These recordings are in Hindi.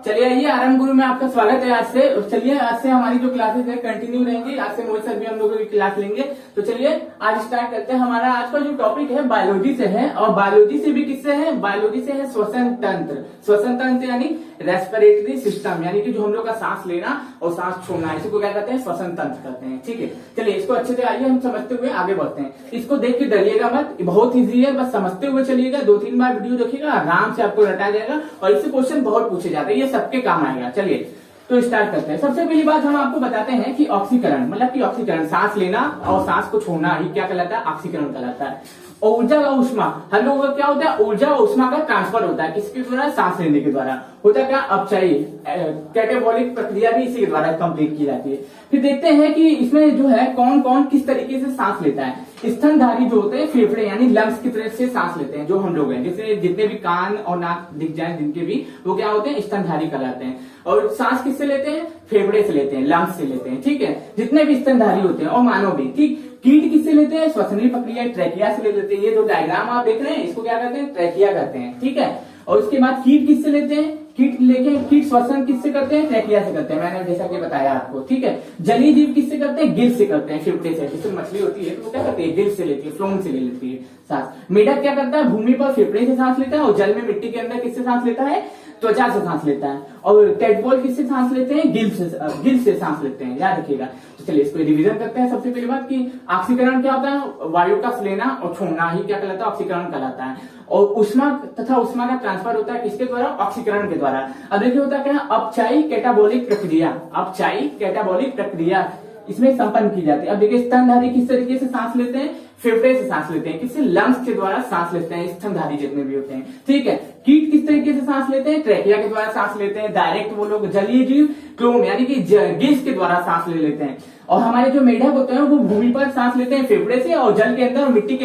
चलिए आइए आरंभ गुरु में आपका स्वागत है। आज से चलिए आज से हमारी जो क्लासेस है कंटिन्यू रहेंगी। आज से मोहित सर भी हम लोगों की क्लास लेंगे। तो चलिए आज स्टार्ट करते हैं। हमारा आज का जो टॉपिक है बायोलॉजी से है और बायोलॉजी से भी किससे है? बायोलॉजी से है श्वसन तंत्र। श्वसन तंत्र यानी रेस्पिरेटरी सिस्टम, यानी कि जो हम लोग का सांस लेना और सांस छोड़ना, इसी को क्या कहते हैं? श्वसन तंत्र कहते हैं। ठीक है, चलिए इसको अच्छे से आइए हम समझते हुए आगे बढ़ते हैं। इसको देख के डरिएगा मत, बहुत ईजी है, बस समझते हुए चलिएगा। 2-3 बार वीडियो देखिएगा, आराम से आपको रटा जाएगा और इससे क्वेश्चन बहुत पूछे जाते हैं, ये सबके काम आएगा। चलिए तो स्टार्ट करते हैं। सबसे पहली बात हम आपको बताते हैं कि ऑक्सीकरण मतलब कि ऑक्सीकरण सांस लेना और सांस को छोड़ना ही क्या कहलाता है? ऑक्सीकरण कहलाता है। ऊर्जा और उष्मा, हम लोगों का क्या होता है? ऊर्जा और उष्मा का ट्रांसफर होता है किसके द्वारा? सांस लेने के द्वारा। होता क्या? अपचायी कैटाबॉलिक प्रक्रिया भी इसी के द्वारा कंप्लीट की जाती है। फिर देखते हैं कि इसमें जो है कौन कौन किस तरीके से सांस लेता है। स्तनधारी जो होते हैं फेफड़े यानी लंग्स की तरफ से सांस लेते हैं जो हम लोग हैं, जैसे जितने भी कान और नाक दिख जाए जिनके भी, वो क्या होते हैं? स्तनधारी कहलाते हैं। और सांस किससे लेते हैं? फेफड़े से लेते हैं, लंग्स से लेते हैं। ठीक है, जितने भी स्तनधारी होते हैं और मानव भी। ठीक, कीट किससे लेते हैं? श्वसनीय प्रक्रिया ट्रैकिया से ले लेते हैं। ये जो डायग्राम आप देख रहे हैं इसको क्या कहते हैं? ट्रैकिया कहते हैं। ठीक है, और उसके बाद कीट किससे लेते हैं? कीट लेके कीट श्वसन किससे करते हैं? ट्रैकिया से करते हैं, मैंने जैसा कि बताया आपको। ठीक है, जलीय जीव किससे करते हैं? गिल से करते हैं, फेफड़े से। जैसे मछली होती है तो वो क्या करती है? गिल से लेती है, फ्लोम से ले लेती है सांस। मेढक क्या करता है? भूमि पर फेफड़े से सांस लेता है और जल में मिट्टी के अंदर किससे सांस लेता है? त्वचा से सांस लेता है। और कैटबॉल किससे सांस लेते हैं? गिल से सांस लेते हैं, याद रखिएगा। तो चलिए इसको रिवीजन करते हैं। सबसे पहली बात कि ऑक्सीकरण क्या होता है? वायु का लेना और छोड़ना ही क्या कहलाता है? ऑक्सीकरण कहलाता है। और उष्मा तथा उष्मा का ट्रांसफर होता है किसके द्वारा? ऑक्सीकरण के द्वारा। अब देखिए होता क्या है? अपचायी कैटाबॉलिक प्रक्रिया, अपचायी कैटाबॉलिक प्रक्रिया इसमें संपन्न की जाती है। अब देखिए स्तनधारी किस तरीके से सांस लेते हैं? फेफड़े से सांस लेते हैं। किससे? लंग्स के द्वारा सांस लेते हैं स्तनधारी जितने भी होते हैं। ठीक है, कीट किस तरीके से सांस लेते हैं? ट्रैकिया के द्वारा सांस लेते हैं डायरेक्ट वो लोग। जलीय जीव क्लोम यानी कि गिल्स के द्वारा सांस ले लेते हैं। और हमारे जो मेढक होते हैं वो भूमि पर सांस लेते हैं फेफड़े से, और जल के अंदर और मिट्टी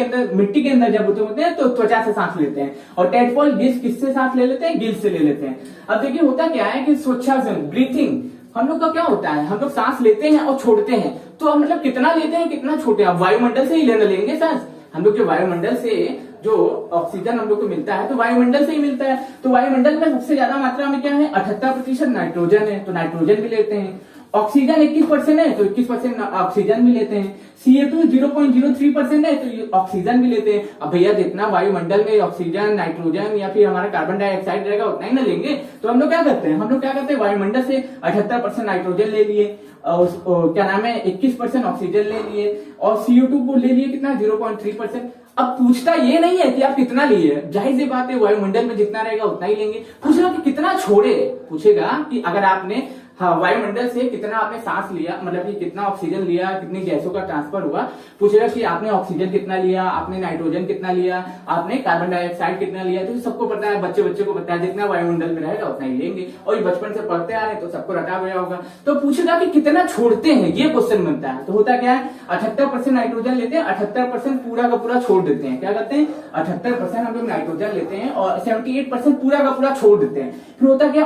के अंदर जब होते हैं तो त्वचा से सांस लेते हैं। और टेडपोल गिल्स किससे सांस ले लेते हैं? गिल्स से ले लेते हैं। अब देखिए होता क्या है कि स्वच्छासन ब्रीथिंग हम लोग का क्या होता है? हम लोग सांस लेते हैं और छोड़ते हैं, तो मतलब कितना लेते हैं कितना छोड़ते हैं? वायुमंडल से ही लेंगे सांस। हम लोग जो वायुमंडल से जो ऑक्सीजन हम लोग को मिलता है तो वायुमंडल से ही मिलता है। तो वायुमंडल में सबसे ज्यादा मात्रा में क्या है? 78% नाइट्रोजन है, तो नाइट्रोजन भी लेते हैं। ऑक्सीजन 21% है तो 21% ऑक्सीजन भी लेते हैं। CO2 0.03% है तो ऑक्सीजन भी लेते हैं। अब भैया जितना वायुमंडल में ऑक्सीजन, नाइट्रोजन या फिर हमारा कार्बन डाइऑक्साइड रहेगा उतना ही ना लेंगे। तो हम लोग क्या करते हैं? हम लोग क्या करते हैं? वायुमंडल से 78% नाइट्रोजन ले लिए और क्या नाम है 21% ऑक्सीजन ले लिए और CO2 को ले लिए कितना? 0.3%। अब पूछता ये नहीं है कि आप कितना लिए, जाहिर सी बात है वायुमंडल में जितना रहेगा उतना ही लेंगे। पूछेगा कि कितना छोड़े, पूछेगा कि अगर आपने वायुमंडल से कितना आपने सांस लिया, मतलब कि कितना ऑक्सीजन लिया, कितनी गैसों का ट्रांसफर हुआ। पूछेगा कि आपने ऑक्सीजन कितना लिया, आपने नाइट्रोजन कितना लिया, आपने कार्बन डाइऑक्साइड कितना लिया। तो सबको पता है, बच्चे को पता है जितना वायुमंडल में रहेगा उतना ही लेंगे। और ये बचपन से पढ़ते आ रहे हैं तो सबको रटा गया होगा। तो पूछेगा कि कितना छोड़ते हैं, ये क्वेश्चन बनता है। तो होता क्या है? 78% नाइट्रोजन लेते हैं, 78% पूरा का पूरा छोड़ देते हैं। क्या करते हैं? 78% हम लोग नाइट्रोजन लेते हैं और 78% पूरा का पूरा छोड़ देते हैं। फिर होता क्या?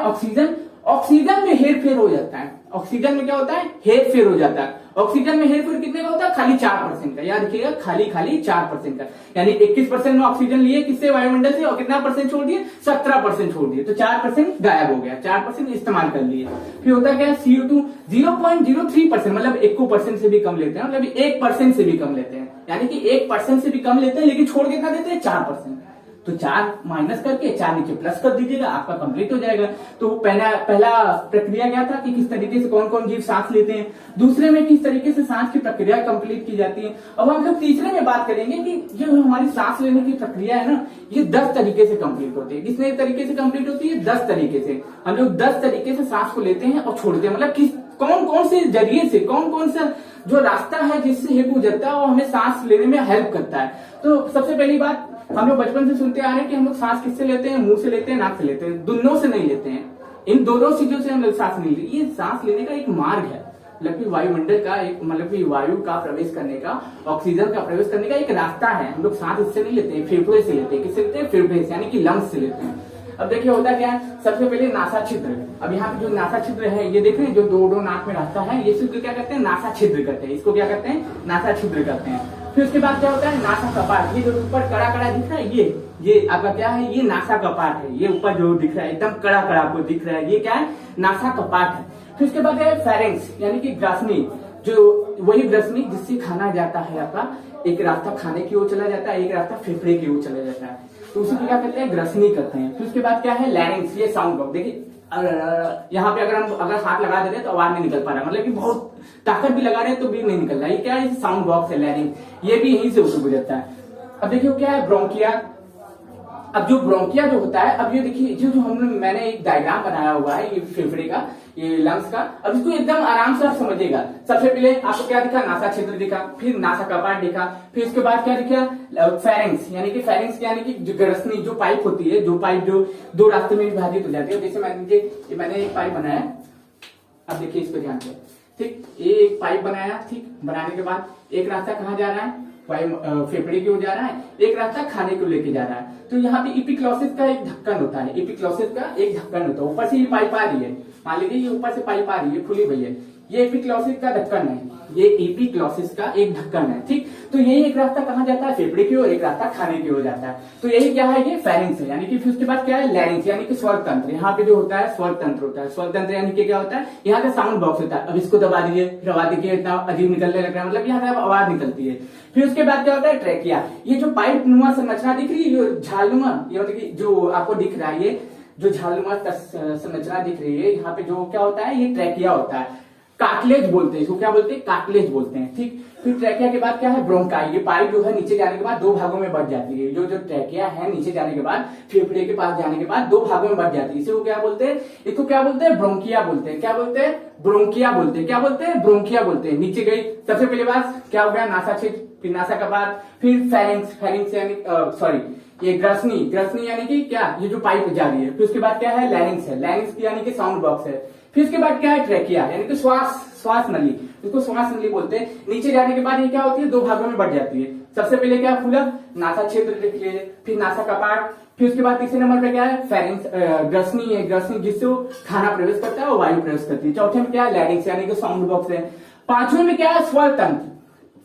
ऑक्सीजन में हेरफेर हो जाता है। ऑक्सीजन में क्या होता है? हेरफेर हो जाता है। ऑक्सीजन में हेरफेर कितने का होता है? खाली 4% का। याद रखिएगा, खाली 4% का। यानी 21% में ऑक्सीजन लिए किससे? वायुमंडल से, और कितना परसेंट छोड़ दिए? 17% छोड़ दिए। तो 4% गायब हो गया, 4% इस्तेमाल कर लिए। फिर होता क्या? CO2 0.03% मतलब 1% से भी कम लेते हैं, मतलब 1% से भी कम लेते हैं। यानी कि 1% से भी कम लेते हैं, लेकिन छोड़ कितना देते हैं? 4%। तो 4 माइनस करके 4 नीचे प्लस कर दीजिएगा, आपका कंप्लीट हो जाएगा। तो पहला प्रक्रिया क्या था कि किस तरीके से कौन कौन जीव सांस लेते हैं, दूसरे में किस तरीके से सांस की प्रक्रिया कंप्लीट की जाती है। अब हम लोग तीसरे में बात करेंगे कि जो हमारी सांस लेने की प्रक्रिया है ना, ये 10 तरीके से कंप्लीट होती है। कितने तरीके से कंप्लीट होती है? 10 तरीके से। हम लोग 10 तरीके से सांस को लेते हैं और छोड़ते हैं, मतलब किस कौन कौन से जरिए से, कौन कौन सा जो रास्ता है जिससे ये गुजरता है वो हमें सांस लेने में हेल्प करता है। तो सबसे पहली बात, हम लोग बचपन से सुनते आ रहे हैं कि हम लोग सांस किससे लेते हैं? मुंह से लेते हैं, नाक से लेते हैं, दोनों से नहीं लेते हैं। इन दोनों चीजों से हम लोग सांस नहीं लेते। ये सांस लेने का एक मार्ग है, मतलब कि वायुमंडल का एक, मतलब कि वायु का प्रवेश करने का, ऑक्सीजन का प्रवेश करने का एक रास्ता है। हम लोग सांस इससे नहीं लेते हैं, फेफड़े से लेते हैं। किससे लेते हैं? फेफड़े से, यानी कि लंग्स से लेते हैं। अब देखिए होता क्या है? सबसे पहले नासा छिद्र। अब यहाँ पे जो नासा छिद्र है ये देख रहे हैं, जो दो नाक में रहता है, ये छिद्र क्या कहते हैं? नासा छिद्र कहते हैं। इसको क्या कहते हैं? नासा छिद्र कहते हैं। फिर उसके बाद क्या होता है नासा कपाट, ये जो ऊपर कड़ा कड़ा दिख रहा है ये आपका क्या है, ये नासा कपाट है। ये ऊपर जो दिख रहा है एकदम कड़ा कड़ा आपको दिख रहा है, ये क्या है नासा कपाट है। फिर उसके बाद है फेरेंक्स यानी कि ग्रासनी, जो वही ग्रासनी जिससे खाना जाता है आपका, एक रास्ता खाने की ओर चला जाता है, एक रास्ता फेफड़े की ओर चला जाता है, तो उसी को क्या कहते हैं ग्रासनी करते हैं। फिर उसके बाद क्या है लैरिंक्स, ये साउंड बॉक्स। देखिए यहाँ पे अगर हाथ लगा दे रहे तो आवाज नहीं निकल पा रहा, मतलब कि बहुत ताकत भी लगा रहे हैं तो भी नहीं निकल रहा है, ये क्या है साउंड बॉक्स है लैरिंक्स, ये भी यहीं से उसे गुजरता है। अब देखिए क्या है ब्रोंकिया। अब जो ब्रोंकिया जो होता है, अब ये देखिए जो मैंने एक डायग्राम बनाया हुआ है ये फेफड़े का, ये लंग्स का। अब इसको एकदम आराम से आप समझिएगा। सबसे पहले आपको क्या दिखा, नासा क्षेत्र दिखा, फिर नासा कपाट दिखा, फिर उसके बाद क्या दिखा फेरेंक्स यानी कि फेरेंक्स यानी कि जो ग्रसनी जो पाइप होती है, जो पाइप जो दो रास्ते में विभाजित हो जाती है। जैसे मैंने एक पाइप बनाया, अब देखिए इसको ध्यान से, ठीक, ये एक पाइप बनाया, ठीक, बनाने के बाद एक रास्ता कहाँ जा रहा है, फेफड़े की ओर जा रहा है, एक रास्ता खाने को लेके जा रहा है। तो यहाँ पे इपिक्लोसिस का एक ढक्कन होता है, इपिक्लोसिस का एक ढक्कन होता है, ऊपर से ये पाइप आ रही है, मान लीजिए ये ऊपर से पाइप आ रही है खुली हुई है, ये एपिक्लोसिस का ढक्कन है, ये एपिक्लोसिस का एक ढक्कन है, ठीक। तो यही एक रास्ता कहाँ जाता है, फेफड़े की ओर, एक रास्ता खाने की ओर जाता है। तो यही क्या है, ये फेरिंक्स है। यानी कि फिर उसके बाद क्या है लैरिंक्स यानी कि स्वर तंत्र। यहाँ पे जो होता है स्वर तंत्र होता है, स्वर तंत्र यानी कि क्या होता है, यहाँ का साउंड बॉक्स होता है। अब इसको दबा दीजिए, फिर आवाज देखिए इतना अजीब निकलने लग रहा है, मतलब यहाँ से आवाज निकलती है। फिर उसके बाद क्या होता है ट्रैकिया, ये जो पाइप नुमा संरचना दिख रही है, झालनुमा, ये मतलब कि जो आपको दिख रहा है, ये जो झालनुमा संरचना दिख रही है, यहाँ पे जो क्या होता है ये ट्रैकिया होता है, कार्टिलेज बोलते हैं इसको, क्या बोलते हैं कार्टिलेज बोलते हैं, ठीक। फिर ट्रैकिया के बाद क्या है ब्रोंकाई, ये पाइप जो है नीचे जाने के बाद दो भागों में बढ़ जाती है। जो ट्रैकिया है नीचे जाने के बाद फेफड़े के पास जाने के बाद दो भागों में बढ़ जाती है, इसको क्या बोलते हैं, इसको क्या बोलते हैं ब्रोंकिया बोलते हैं, क्या बोलते हैं ब्रोंकिया बोलते हैं, क्या बोलते हैं ब्रोंकिया बोलते हैं। नीचे गई सबसे पहले बात क्या हो गया नासा क्षेत्र, फिर नासा के बाद फिर फेरिंक्स, फेरिंक्स यानी सॉरी ये ग्रसनी, ग्रसनी यानी कि क्या ये जो पाइप जा रही है। फिर उसके बाद क्या है लैरिंक्स है, लैरिंक्स यानी कि साउंड बॉक्स है। फिर उसके बाद क्या है ट्रैकिया यानी कि श्वास नली, इसको श्वास नली बोलते हैं। नीचे जाने के बाद ये क्या होती है दो भागों में बढ़ जाती है। सबसे पहले क्या फूला नासा क्षेत्र देख लीजिए, फिर नासा कपाट, फिर उसके बाद तीसरे नंबर पे क्या है फेरिंक्स, ग्रसनी है, ग्रसनी जिससे वो खाना प्रवेश करता है और वायु प्रवेश करती है। चौथे में क्या है लैरिंक्स यानी कि साउंड बॉक्स है। पांचवें में क्या है स्वर तंत्र,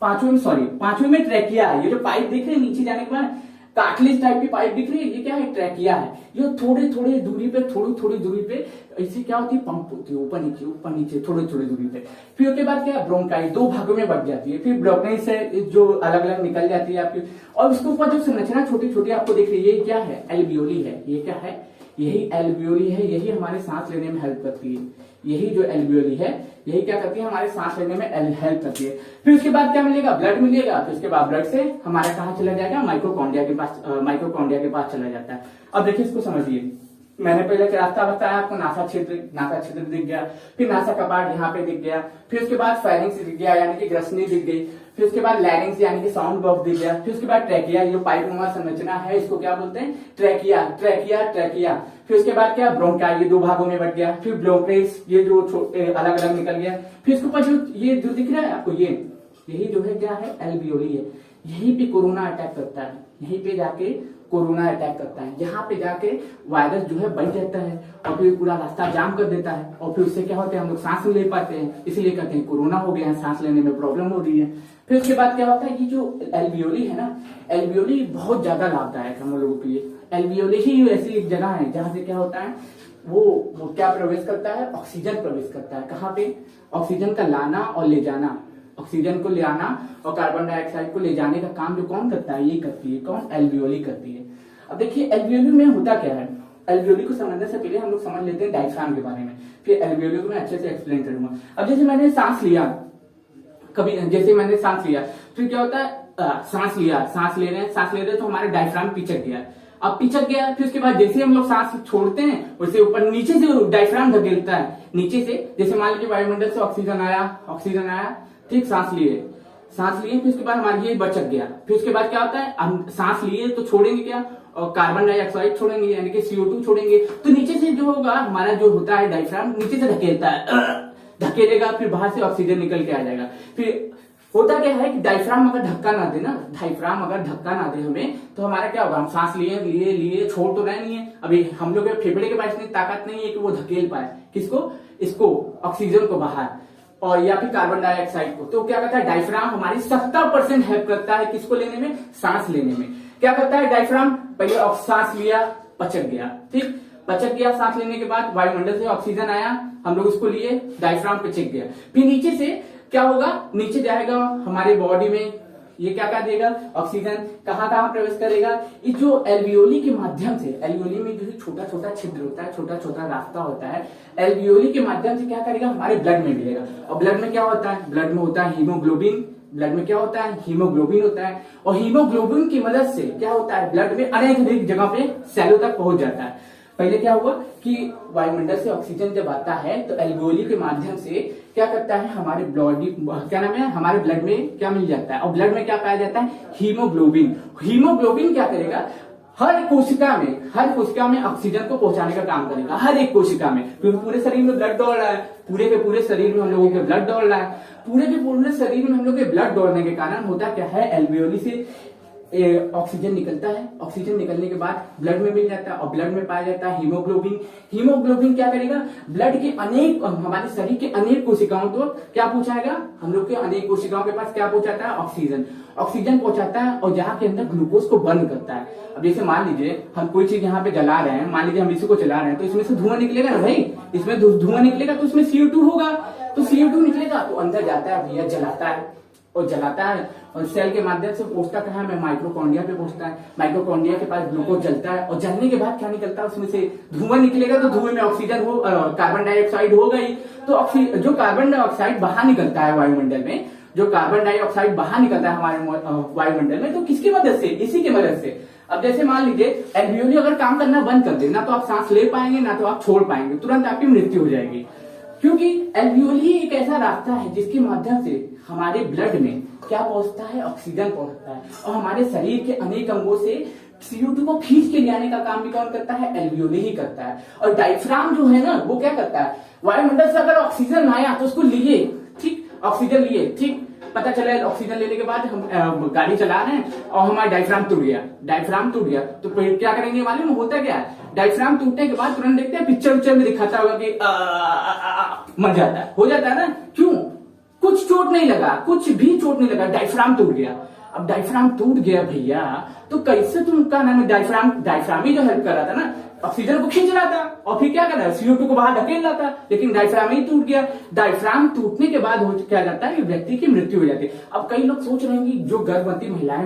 पांचवें में ट्रैकिया है। ये जो पाइप दिख रही है नीचे जाने के बाद कार्टिलेज टाइप की पाइप दिख रही है, ये क्या है ट्रैकिया है। ये थोड़ी थोड़ी दूरी पे ऐसी क्या होती है पंप होती है, ऊपर नीचे थोड़ी दूरी पे। फिर उसके बाद क्या है ब्रोंकाई, दो भागों में बढ़ जाती है। फिर ब्रोंकाई से जो अलग अलग निकल जाती है आपकी, और उसके ऊपर जो संरचना छोटी छोटी आपको दिख रही है, ये क्या है एल्वियोली है। ये क्या है, यही एल्वियोली है, यही हमारे सांस लेने में हेल्प करती है। यही जो एल्वियोली है यही क्या करती है हमारे सांस लेने में हेल्प करती है। फिर उसके बाद क्या मिलेगा ब्लड मिलेगा, फिर उसके बाद ब्लड से हमारा कहाँ चला जाएगा माइटोकॉन्ड्रिया के पास चला जाता है। अब देखिए इसको समझिए, मैंने पहले क्या रास्ता बताया आपको, नासा क्षेत्र दिख गया, फिर नासा कपाट यहाँ पे दिख गया, फिर उसके बाद फेरिंक्स दिख गया यानी कि ग्रसनी दिख गई, फिर उसके बाद लैरिंक्स यानी कि साउंड बॉक्स दिख गया, फिर उसके बाद ट्रैकिया जो पाइप नुमा संरचना है इसको क्या बोलते हैं ट्रैकिया। फिर उसके बाद क्या ब्रोंकाई, ये दो भागों में बढ़ गया, फिर ब्रोंकेस ये जो अलग अलग निकल गया, फिर इसके ऊपर ये जो दिख रहा है आपको यही जो है क्या है एल्वियोली है। यहीं पे कोरोना अटैक करता है, यहीं पे जाके कोरोना अटैक करता है, यहाँ पे जाके वायरस जो है बढ़ जाता है और फिर पूरा रास्ता जाम कर देता है, और फिर उससे क्या होता है हम लोग सांस नहीं ले पाते हैं, इसलिए कहते हैं कोरोना हो गया है, सांस लेने में प्रॉब्लम हो रही है। फिर उसके बाद क्या होता है कि जो एल्वियोली है ना, एल्वियोली बहुत ज्यादा लाभदायक हम लोगों के लिए। एल्वियोली ही ऐसी एक जगह है जहां से क्या होता है वो क्या प्रवेश करता है, ऑक्सीजन प्रवेश करता है। कहाँ पे, ऑक्सीजन का लाना और ले जाना, ऑक्सीजन को ले आना और कार्बन डाइऑक्साइड को ले जाने का काम जो कौन करता है, ये करती है कौन, एल्वियोली करती है। अब देखिए एल्वियोली में होता क्या है, एल्वियोली को समझने से पहले हम लोग समझ लेते हैं डायफ्राम के बारे में, फिर एल्वियोली को मैं अच्छे से एक्सप्लेन करूंगा। अब जैसे मैंने सांस लिया, फिर क्या होता है सांस ले रहे हैं तो हमारे डायफ्राम पिचक गया। अब पिचक गया, फिर उसके बाद जैसे हम लोग सांस छोड़ते हैं वैसे ऊपर नीचे से डायफ्राम धकेलता है, नीचे से जैसे मान लीजिए वायुमंडल से ऑक्सीजन आया, ठीक, सांस लिए, फिर उसके बाद हमारे ये बचक गया। फिर उसके बाद क्या होता है हम सांस लिए तो छोड़ेंगे क्या, और कार्बन डाइऑक्साइड छोड़ेंगे यानी कि CO2 छोड़ेंगे, तो नीचे से जो होगा हमारा जो होता है डायफ्राम नीचे से धकेलता है, धकेलेगा, फिर बाहर से ऑक्सीजन निकल के आ जाएगा। फिर होता क्या है कि डायफ्राम अगर धक्का ना दे हमें, तो हमारा क्या होगा, हम सांस लिए छोड़ तो रहे नहीं है, अभी हम लोग फेफड़े के पास इतनी ताकत नहीं है कि वो धकेल पाए किसको, इसको ऑक्सीजन को बाहर, और या फिर कार्बन डाइऑक्साइड को, तो क्या करता है डायफ्राम हमारी 70% हेल्प करता है किसको लेने में, सांस लेने में। क्या करता है डायफ्राम, पहले सांस लिया, पचक गया, ठीक, पचक गया, सांस लेने के बाद वायुमंडल से ऑक्सीजन आया, हम लोग उसको लिए, डायफ्राम पचक गया, फिर नीचे से क्या होगा, नीचे जाएगा हमारे बॉडी में, ये क्या कर देगा, ऑक्सीजन कहाँ कहाँ प्रवेश करेगा, ये जो एल्वियोली के माध्यम से, एल्वियोली में जो छोटा छोटा छिद्र होता है, छोटा छोटा रास्ता होता है, एल्वियोली के माध्यम से क्या करेगा, हमारे ब्लड में मिलेगा। और ब्लड में क्या होता है, ब्लड में होता है हीमोग्लोबिन, ब्लड में क्या होता है, हीमोग्लोबिन होता है, और हीमोग्लोबिन की मदद से क्या होता है, ब्लड में अनेक जगह पे सेलों तक पहुंच जाता है। पहले क्या हुआ कि वायुमंडल से ऑक्सीजन जब आता है तो एल्वियोली के माध्यम से क्या करता है, हमारे बॉडी क्या नाम है, हमारे ब्लड में क्या मिल जाता है, और ब्लड में क्या पाया जाता है, हीमोग्लोबिन। हीमोग्लोबिन क्या करेगा, हर कोशिका में ऑक्सीजन को पहुंचाने का काम करेगा, हर एक कोशिका में, क्योंकि पूरे शरीर में ब्लड दौड़ रहा है, पूरे के पूरे शरीर में हम लोगों के ब्लड दौड़ रहा है, पूरे के पूरे शरीर में हम लोग के ब्लड दौड़ने के कारण होता क्या है, एल्वियोली से ऑक्सीजन निकलता है, ऑक्सीजन निकलने के बाद ब्लड में मिल जाता है, और ब्लड में पाया जाता है हीमोग्लोबिन। हीमोग्लोबिन क्या करेगा, ब्लड के अनेक, हमारे शरीर के अनेक कोशिकाओं को क्या पहुंचाएगा, हम लोग के अनेक कोशिकाओं के पास क्या पहुंचाता है, ऑक्सीजन, ऑक्सीजन पहुंचाता है, और जहाँ के अंदर ग्लूकोज को बर्न करता है। अब जैसे मान लीजिए हम कोई चीज यहाँ पे जला रहे हैं, मान लीजिए हम इसी को चला रहे हैं, तो इसमें से धुआं निकलेगा ना भाई, इसमें धुआं निकलेगा तो इसमें CO2 होगा, तो CO2 निकलेगा तो अंदर जाता है भैया, जलाता है, और जलाता है, और सेल के माध्यम से पहुंचता कहाँ है, माइक्रोकॉन्ड्रिया पे पहुंचता है, माइक्रोकॉन्ड्रिया के पास ग्लूकोज जलता है, और जलने के बाद क्या निकलता है, उसमें से धुआं निकलेगा, तो धुएं में ऑक्सीजन हो, कार्बन डाइऑक्साइड हो गई, तो जो कार्बन डाइऑक्साइड बाहर निकलता है वायुमंडल में, जो कार्बन डाइऑक्साइड बाहर निकलता है हमारे वायुमंडल में, तो किसकी मदद से, इसी की मदद से। अब जैसे मान लीजिए एल्वियोली अगर काम करना बंद कर दे, ना तो आप सांस ले पाएंगे, ना तो आप छोड़ पाएंगे, तुरंत आपकी मृत्यु हो जाएगी, क्योंकि एल्वियोली एक ऐसा रास्ता है जिसके माध्यम से हमारे ब्लड में क्या पहुंचता है, ऑक्सीजन पहुंचता है, और हमारे शरीर के अनेक अंगों से CO2 को खींच के ले आने का काम भी कौन करता है, एल्वियोली ही करता है। और डायफ्राम जो है ना, वो क्या करता है, वायुमंडल से अगर ऑक्सीजन आया तो उसको लिए, ठीक, ऑक्सीजन लिए, ठीक, पता चला ऑक्सीजन लेने के बाद हम गाड़ी चला रहे हैं और हमारा डायफ्राम टूट गया, तो फिर क्या करेंगे मालूम होता क्या है, डायफ्राम टूटने के बाद तुरंत देखते हैं पिक्चर में दिखाता होगा कि मर जाता है, हो जाता है ना, क्यों, कुछ चोट नहीं लगा, कुछ भी चोट नहीं लगा, डायफ्राम टूट गया। अब डायफ्राम टूट गया भैया, तो कैसे तुमका नाम है, डायफ्राम ही जो हेल्प कर रहा था ना, ऑक्सीजन को खींच रहा था, और फिर क्या कर रहा है, CO2 को बाहर धकेल रहा था, लेकिन डायफ्राम ही टूट गया। डायफ्राम टूटने के बाद क्या जाता है, व्यक्ति की मृत्यु हो जाती है। अब कई लोग सोच रहे हैं कि जो गर्भवती महिलाएं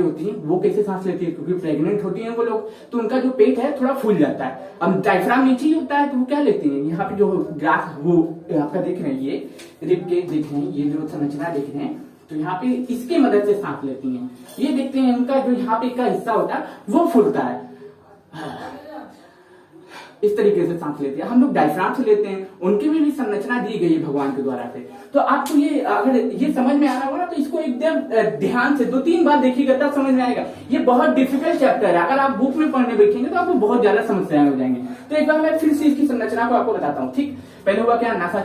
होती हैं वो कैसे सांस लेती है, क्योंकि प्रेग्नेंट होती हैं वो लोग, तो उनका जो पेट है थोड़ा फूल जाता है। अब डायफ्राम नीचे ही होता है, तो वो क्या लेती हैं, यहाँ पे जो ग्राफ वो आपका देख रहे हैं, ये रिब के देख रहे हैं, ये जो संरचना देख रहे हैं, तो यहाँ पे इसकी मदद से सांस लेती हैं। ये देखते हैं इनका जो यहाँ पे का हिस्सा होता है वो फूलता है, इस तरीके से सांस लेते हैं। हम लोग डायफ्राम से लेते हैं, उनकी भी संरचना दी गई है भगवान के द्वारा से। तो आपको ये अगर ये समझ में आ रहा होगा तो इसको एकदम ध्यान से 2-3 बार देखिएगा तब समझ में आएगा। ये बहुत डिफिकल्ट चैप्टर है, अगर आप बुक में पढ़ने बैठेंगे तो आपको बहुत ज्यादा समस्याएं हो जाएंगी। तो एक बार मैं फिर से इसकी संरचना को आपको बताता हूँ, ठीक। पहले हुआ क्या, नासा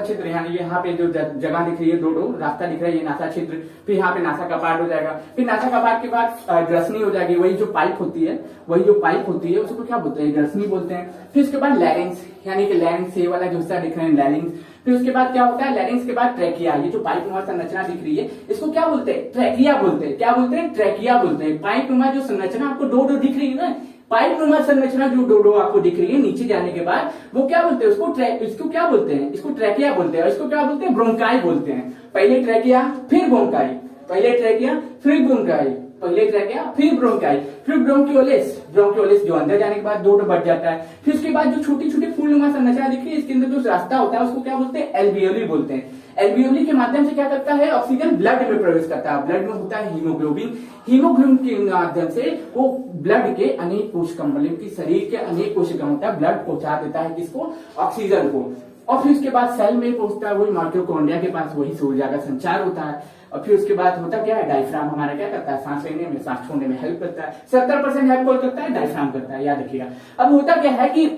छिद्र, यहाँ पे जो जगह दिख रही है, दो रास्ता दिख रहा है, ये नासा छिद्र, फिर यहाँ पे नासा कपाट हो जाएगा, फिर नासा कपाट के बाद ग्रसनी हो जाएगी, वही जो पाइप होती है उसको क्या बोलते हैं, ग्रसनी बोलते हैं। फिर उसके बाद लैरिंग्स, यानी कि लैरिंग्स ये वाला जो हिस्सा दिख रहे हैं लैरिंग्स। फिर उसके बाद क्या होता है, लैरिंग्स के बाद ट्रैकिया, ये जो पाइप नुमा संरचना दिख रही है इसको क्या बोलते हैं, ट्रैकिया बोलते हैं। क्या बोलते हैं, ट्रैकिया बोलते हैं। पाइप नुमा जो संरचना आपको दो दिख रही है ना, पाइप नुमा संरचना जो दो आपको दिख रही है नीचे जाने के बाद, वो क्या बोलते हैं, इसको क्या बोलते हैं, इसको ट्रैकिया बोलते हैं। और इसको क्या बोलते हैं, ब्रोंकाई बोलते हैं। पहले ट्रैकिया फिर ब्रोंकाई, पहले ट्रैकिया फिर ब्रोंकाई, पहले ट्रैकिया फिर ब्रोंकाई, फिर ब्रोंकियोलिस जो अंदर जाने के बाद दो बढ़ जाता है। फिर उसके बाद जो छोटी छोटी फूलनुमा संरचना दिख रही है इसके अंदर जो रास्ता होता है उसको क्या बोलते हैं, एल्वियोली बोलते हैं। एल्वियोली के माध्यम से क्या करता है, ऑक्सीजन ब्लड में प्रवेश करता है। ब्लड में होता है हीमोग्लोबिन के माध्यम से वो ब्लड के अनेक कोशिकाओं, मतलब कि शरीर के अनेक कोशिकाओं तक ब्लड पहुंचा देता है, किसको, ऑक्सीजन को। और फिर उसके बाद सेल में पहुंचता है, वही माइटोकॉन्ड्रिया के पास वही ऊर्जा का संचार होता है। और फिर उसके बाद होता क्या है, डायफ्राम हमारा क्या करता है, सांस लेने में, सांस छोड़ने में हेल्प करता है। 70% हेल्प कौन करता है, डायफ्राम करता है, याद रखिएगा। अब होता क्या है कि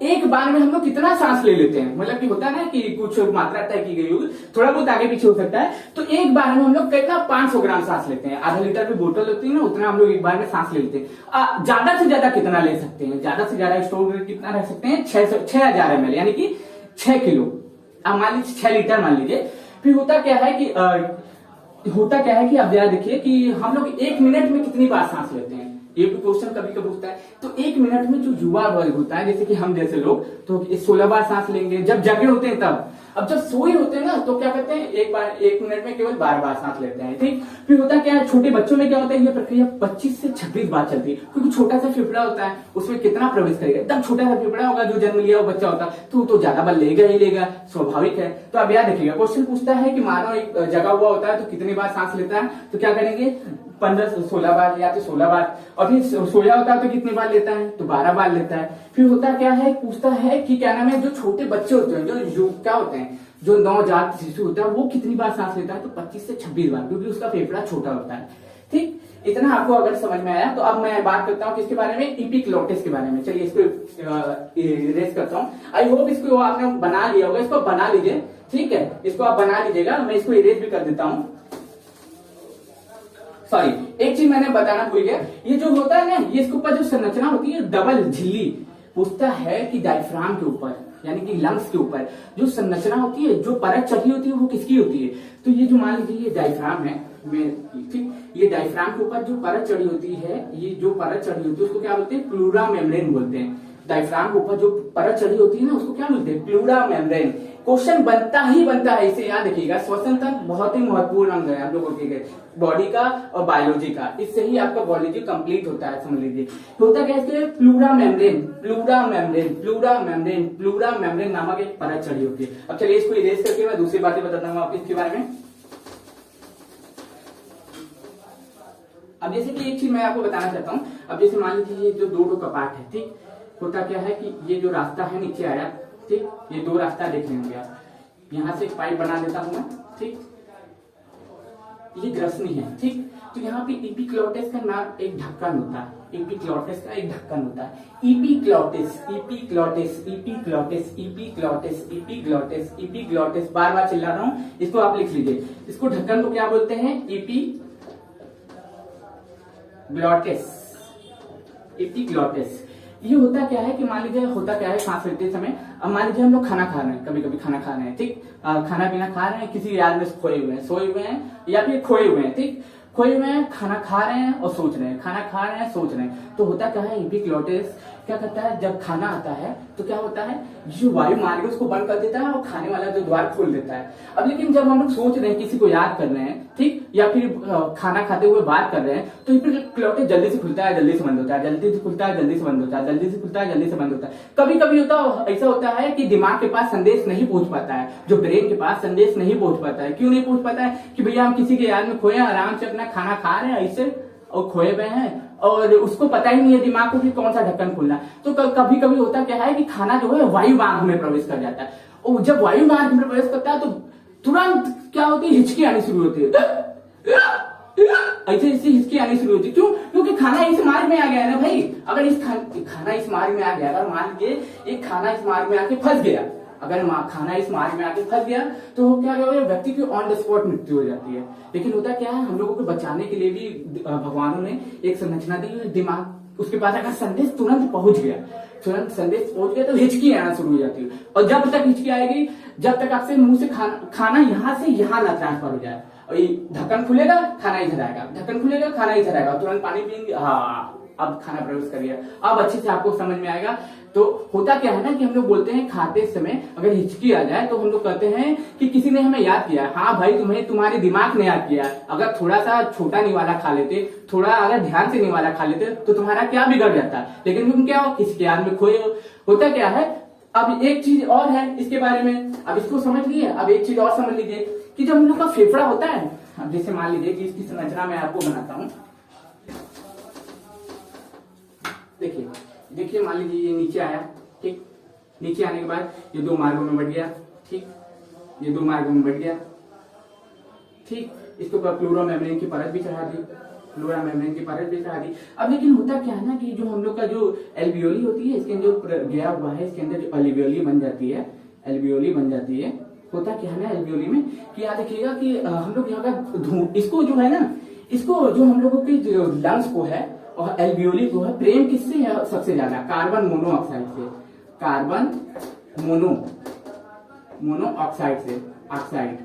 एक बार में हम लोग कितना सांस ले लेते हैं, मतलब कि होता है ना कि कुछ मात्रा तय की गई होगी, थोड़ा बहुत आगे पीछे हो सकता है, तो एक बार में हम लोग कितना 500 ग्राम सांस लेते हैं। आधा लीटर की बोतल होती है ना, उतना हम लोग एक बार में सांस ले लेते हैं। ज्यादा से ज्यादा कितना ले सकते हैं, ज्यादा से ज्यादा स्टोर कितना रख सकते हैं, 6000 ml, यानी कि 6 किलो, अब मान लीजिए 6 लीटर मान लीजिए। फिर होता क्या है कि अब जरा देखिए कि हम लोग 1 मिनट में कितनी बार सांस लेते हैं, ये भी क्वेश्चन कभी कभी उठता है। तो 1 मिनट में जो युवा वर्ग होता है, जैसे कि हम जैसे लोग, तो 16 बार सांस लेंगे जब जगे होते हैं तब। अब जब सोए होते हैं ना तो क्या करते हैं, 1 मिनट में केवल 12 बार सांस लेते हैं, ठीक। फिर होता क्या है, छोटे बच्चों में क्या होता है, ये प्रक्रिया 25 से 26 बार चलती है, क्योंकि छोटा सा फेफड़ा होता है, उसमें कितना प्रवेश करेगा, एकदम छोटा सा फेफड़ा होगा जो जन्म लिया वो बच्चा होता है, तो ज्यादा बल लेगा ही लेगा, स्वाभाविक है। तो अब याद रखिएगा, क्वेश्चन पूछता है कि मानव एक जगा हुआ होता है तो कितनी बार सांस लेता है, तो क्या करेंगे 15 से 16 बार या तो 16 बार। और फिर सोया होता है तो कितनी बार लेता है, तो 12 बार लेता है। फिर होता क्या है, पूछता है कि क्या नाम है, जो छोटे बच्चे होते हैं, जो क्या होते हैं, जो नवजात शिशु होता है, वो कितनी बार सांस लेता है, तो 25 से 26 बार, क्योंकि उसका फेफड़ा छोटा होता है, ठीक। इतना आपको अगर समझ में आया तो अब मैं बात करता हूँ किसके बारे में, इपिग्लोटिस के बारे में। चलिए इसको इरेज करता हूँ। आई होप इसको आपने बना लिया होगा, इसको बना लीजिए, ठीक है, इसको आप बना लीजिएगा। मैं इसको इरेज भी कर देता हूँ। सॉरी, एक चीज मैंने बताना भूल गया, ये जो होता है ना, ये इसके ऊपर जो संरचना होती है डबल झिल्ली, पूछता है कि डायफ्राम के ऊपर यानी कि लंग्स के ऊपर जो संरचना होती है, जो परत चढ़ी होती है, वो किसकी होती है, तो ये जो मान लीजिए ये डायफ्राम है, ठीक, ये डायफ्राम के ऊपर जो परत चढ़ी होती है, ये जो परत चढ़ी होती है उसको क्या बोलते हैं, प्लूरा मेम्ब्रेन बोलते हैं। डायफ्राम के ऊपर जो परत चढ़ी होती है ना, उसको क्या बोलते हैं, प्लूरा मेम्ब्रेन। क्वेश्चन बनता है, इसे याद रखिएगा। श्वसन तंत्र बहुत ही महत्वपूर्ण अंग है हम लोगों के बॉडी का और बायोलॉजी का, इससे ही आपका बायोलॉजी कंप्लीट होता है, समझ लीजिए। होता क्या है, इसके प्लूरा मेम्ब्रेन नामक एक परत चढ़ी होती है। अब चलिए इसको इरेज करके मैं दूसरी बातें बताता हूँ आपको इसके बारे में। अब जैसे कि एक चीज मैं आपको बताना चाहता हूँ, अब जैसे मान लीजिए ये जो दो कपाट है, ठीक, होता क्या है कि ये जो रास्ता है नीचे आया, ठीक, ये 2 रास्ता देख लेंगे आप, यहाँ से एक पाइप बना देता हूं मैं, ठीक, ये ग्रसनी है, ठीक। तो यहाँ पे इपिग्लोटिस का नाम एक ढक्कन होता है, इपिग्लोटिस का एक ढक्कन होता है, इपिग्लोटिस, बार बार चिल्ला रहा हूँ, इसको आप लिख लीजिए। इसको ढक्कन को क्या बोलते हैं, इपिग्लोटिस। ये होता क्या है कि मान लीजिए होता क्या है, सांस लेते समय, अब मान लीजिए हम लोग खाना खा रहे हैं, कभी कभी खाना खा रहे हैं, ठीक, खाना पीना खा रहे हैं, किसी याद में खोए हुए हैं, सोए हुए हैं या फिर खोए हुए हैं, ठीक, खोए हुए हैं, खाना खा रहे हैं और सोच रहे हैं, खाना खा रहे हैं सोच रहे हैं। तो होता क्या है, इपिग्लोटिस क्या करता है, जब खाना आता है तो क्या होता है, जो वायु मार्ग है उसको बंद कर देता है और खाने वाला जो द्वार खोल देता है। अब लेकिन जब हम लोग सोच रहे हैं, किसी को याद कर रहे हैं, ठीक, या फिर खाना खाते हुए बात कर रहे हैं, तो इपिग्लोटिस जल्दी से खुलता है, जल्दी से बंद होता है, जल्दी से खुलता है, जल्दी से बंद होता है, जल्दी से खुलता है, जल्दी से बंद होता है। कभी कभी ऐसा होता है कि दिमाग के पास संदेश नहीं पहुंच पाता है, जो ब्रेन के पास संदेश नहीं पहुंच पाता है। क्यों नहीं पहुंच पाता है, कि भैया हम किसी के याद में खोए, आराम से अपना खाना खा रहे हैं ऐसे और खोए हुए हैं, और उसको पता ही नहीं है दिमाग को कि कौन सा ढक्कन खोलना है। तो कभी कभी होता क्या है कि खाना जो है वायु मार्ग में प्रवेश कर जाता है, और जब वायु मार्ग में प्रवेश करता है तो तुरंत क्या होती है, हिचकी आनी शुरू होती है, ऐसे हिचकी आनी शुरू होती है। क्यों, क्योंकि खाना इस मार्ग में आ गया है ना भाई। अगर इस खाना इस मार्ग में आ गया, अगर मान लीजिए एक खाना इस मार्ग में आके फंस गया, अगर खाना इस मार्ग में आके फंस गया तो क्या होगा, व्यक्ति की ऑन द स्पॉट मृत्यु हो जाती है। लेकिन होता क्या है, हम लोगों को बचाने के लिए भी भगवानों ने एक संरचना दी है, दिमाग उसके पास अगर संदेश तुरंत पहुंच गया तो हिचकी आना शुरू हो जाती है। और जब तक हिचकी आएगी, जब तक आपसे मुंह से खाना यहाँ से यहाँ ना ट्रांसफर हो जाए, और ये ढक्कन खुलेगा खाना इधर आएगा, ढक्कन खुलेगा खाना इधर आएगा, तुरंत पानी पिएंगे, हाँ अब खाना प्रवेश कर गया। अब अच्छे से आपको समझ में आएगा। तो होता क्या है ना कि हम लोग बोलते हैं खाते समय अगर हिचकी आ जाए तो हम लोग कहते हैं कि किसी ने हमें याद किया। हाँ भाई, तुम्हारे दिमाग ने याद किया। अगर थोड़ा सा छोटा निवाला खा लेते, थोड़ा अगर ध्यान से निवाला खा लेते तो तुम्हारा क्या बिगड़ जाता। लेकिन तुम क्या हो, किसी के याद में खोए हो। होता क्या है, अब एक चीज और है इसके बारे में, अब इसको समझ लिए। अब एक चीज और समझ लीजिए कि जब हम लोग का फेफड़ा होता है, अब जैसे मान लीजिए कि इसकी संरचना मैं आपको बनाता हूँ। देखिए मान लीजिए ये नीचे आया, ठीक, नीचे आने के बाद ये 2 मार्गों में बढ़ गया, ठीक, ये 2 मार्गों में बढ़ गया, ठीक। इसके ऊपर प्लूरा मेम्ब्रेन की परत भी चढ़ा दी, अब लेकिन होता क्या है ना कि जो हम लोग का जो एल्वियोली होती है, इसके अंदर जो गया हुआ है, इसके अंदर जो एल्वियोली बन जाती है, होता क्या है ना एल्वियोली में कि याद रखिएगा कि हम लोग यहाँ का इसको जो है ना, इसको जो हम लोगों के जो लंग्स को है और एल्वियोली को है, प्रेम किससे है सबसे ज्यादा, कार्बन मोनोऑक्साइड से, कार्बन मोनोऑक्साइड से, ऑक्साइड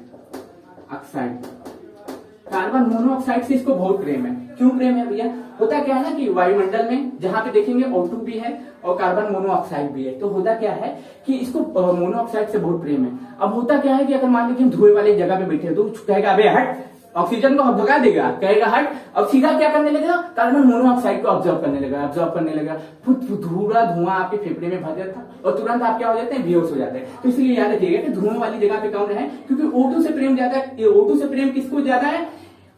कार्बन मोनोऑक्साइड से इसको बहुत प्रेम है। क्यों प्रेम है भैया? होता क्या है ना कि वायुमंडल में जहां पे देखेंगे O2 भी है और कार्बन मोनोऑक्साइड भी है, तो होता क्या है कि इसको मोनोऑक्साइड से बहुत प्रेम है। अब होता क्या है कि अगर मान लीजिए धुएं वाली जगह पे बैठे तो कहेगा अबे हट, ऑक्सीजन को भगा देगा, कहेगा हट। अब सीधा क्या करने लगेगा? कार्बन मोनोऑक्साइड को ऑब्जर्व करने लगेगा, धुआं आपके फेफड़े में भर जाता और तुरंत आप क्या हो जाते हैं? बेहोश हो जाते हैं। तो इसलिए याद रखिएगा कि धुआं वाली जगह पे कम रहे, क्योंकि O2 से प्रेम ज्यादा है। O2 से प्रेम किसको ज्यादा है?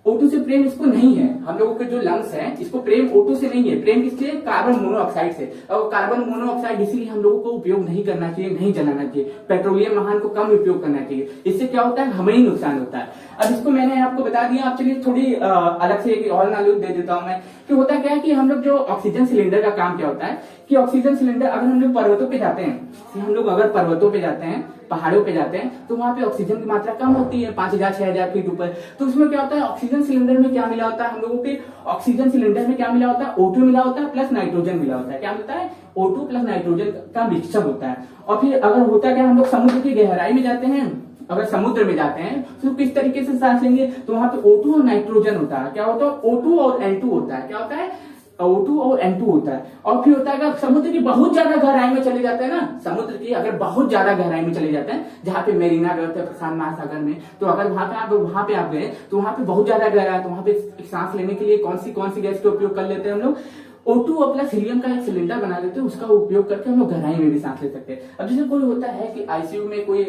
O2 से प्रेम इसको नहीं है। हम लोगों के जो लंग्स हैं इसको प्रेम O2 से नहीं है, प्रेम किससे? कार्बन मोनोऑक्साइड से। और कार्बन मोनोऑक्साइड इसीलिए हम लोगों को उपयोग नहीं करना चाहिए, नहीं जलाना चाहिए। पेट्रोलियम वाहन को कम उपयोग करना चाहिए, इससे क्या होता है? हमें ही नुकसान होता है। अब इसको मैंने आपको बता दिया। आप चलिए थोड़ी अलग से एक और नॉलेज दे देता हूं मैं कि होता क्या है कि हम लोग जो ऑक्सीजन सिलेंडर का काम क्या होता है कि ऑक्सीजन सिलेंडर अगर हम लोग पर्वतों पे जाते हैं, हम लोग अगर पर्वतों पे जाते हैं, पहाड़ों पे जाते हैं, तो वहां पे ऑक्सीजन की मात्रा कम होती है 5000 6000 फीट ऊपर। तो उसमें क्या होता है? ऑक्सीजन सिलेंडर में क्या मिला होता है हम लोगों के? ऑक्सीजन सिलेंडर में क्या मिला होता है? O2 मिला होता है प्लस नाइट्रोजन मिला होता है। क्या मिलता है? O2 प्लस नाइट्रोजन का मिक्सचर होता है। और फिर अगर होता क्या, हम लोग समुद्र की गहराई में जाते हैं, अगर समुद्र में जाते हैं तो किस तरीके से सांस लेंगे? तो वहां पे O2 और नाइट्रोजन होता है। क्या होता है? O2 और N2 होता है। क्या होता है? O2 और N2 होता है। और फिर होता है कि समुद्र की बहुत ज्यादा गहराई में चले जाते हैं ना, समुद्र की अगर बहुत ज्यादा गहराई में चले जाते हैं, जहां पे मेरीना गए थे प्रशांत महासागर में, तो अगर वहां पे आप गए तो वहां पे बहुत ज्यादा गहरा है, तो वहां पे सांस लेने के लिए कौन सी गैस का उपयोग कर लेते हैं हम लोग? O2 और प्लस हीलियम का एक सिलेंडर बना लेते हैं, उसका उपयोग करके हम लोग गहराई में भी सांस ले सकते हैं। अब जैसे कोई होता है कि आईसीयू में कोई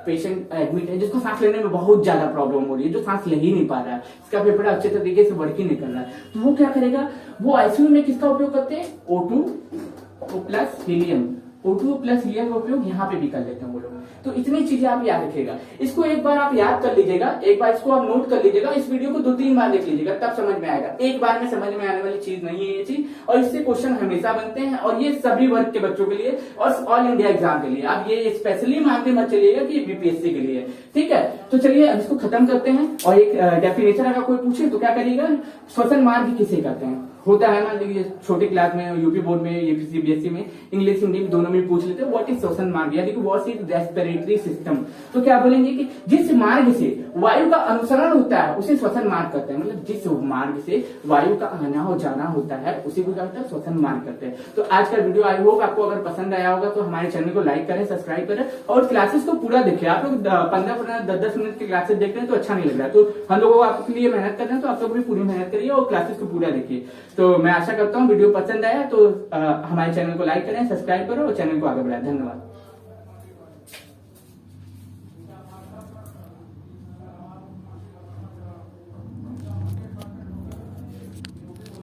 पेशेंट एडमिट है जिसको सांस लेने में बहुत ज्यादा प्रॉब्लम हो रही है, जो सांस ले ही नहीं पा रहा है, इसका फेफड़ा अच्छे तरीके से वर्क ही नहीं कर रहा है, तो वो क्या करेगा? वो आईसीयू में किसका उपयोग करते हैं? O2 plus helium, O2 plus helium का उपयोग यहाँ पे भी कर लेते हैं वो लोग। तो इतनी चीजें आप याद रखिएगा। इसको एक बार आप याद कर लीजिएगा, एक बार इसको आप नोट कर लीजिएगा, इस वीडियो को 2-3 बार देख लीजिएगा, तब समझ में आएगा। एक बार में समझ में आने वाली चीज नहीं है ये चीज, और इससे क्वेश्चन हमेशा बनते हैं, और ये सभी वर्ग के बच्चों के लिए और ऑल इंडिया एग्जाम के लिए। आप ये स्पेशली मानते मत चलिएगा कि बीपीएससी के लिए, ठीक है? तो चलिए अब इसको खत्म करते हैं। और एक डेफिनेशन अगर कोई पूछे तो क्या करिएगा? श्वसन मार्ग किसे कहते हैं? होता है मान लीजिए छोटे क्लास में, यूपी बोर्ड में, सीबीएसई में, इंग्लिश हिंदी में दोनों में पूछ लेते हैं व्हाट इज श्वसन मार्ग, यानी कि व्हाट इज रेस्पिरेटरी सिस्टम। तो क्या बोलेंगे कि जिस मार्ग से वायु का अनुसरण होता है उसे श्वसन मार्ग कहते हैं। मतलब जिस मार्ग से वायु का आना और जाना होता है उसी को क्या होता है? श्वसन मार्ग कहते हैं। तो आज का वीडियो आई होप आपको अगर पसंद आया होगा तो हमारे चैनल को लाइक करें, सब्सक्राइब करें और क्लासेस को पूरा देखिए। आप लोग 15-15 10-10 मिनट की क्लासेस देख रहे हैं तो अच्छा नहीं लग रहा है, तो हम लोग आपके लिए मेहनत कर रहे हैं, तो आप लोग भी पूरी मेहनत करिए और क्लासेस को पूरा देखिए। तो मैं आशा करता हूँ वीडियो पसंद आया तो हमारे चैनल को लाइक करें, सब्सक्राइब करो और चैनल को आगे बढ़ाएं। धन्यवाद।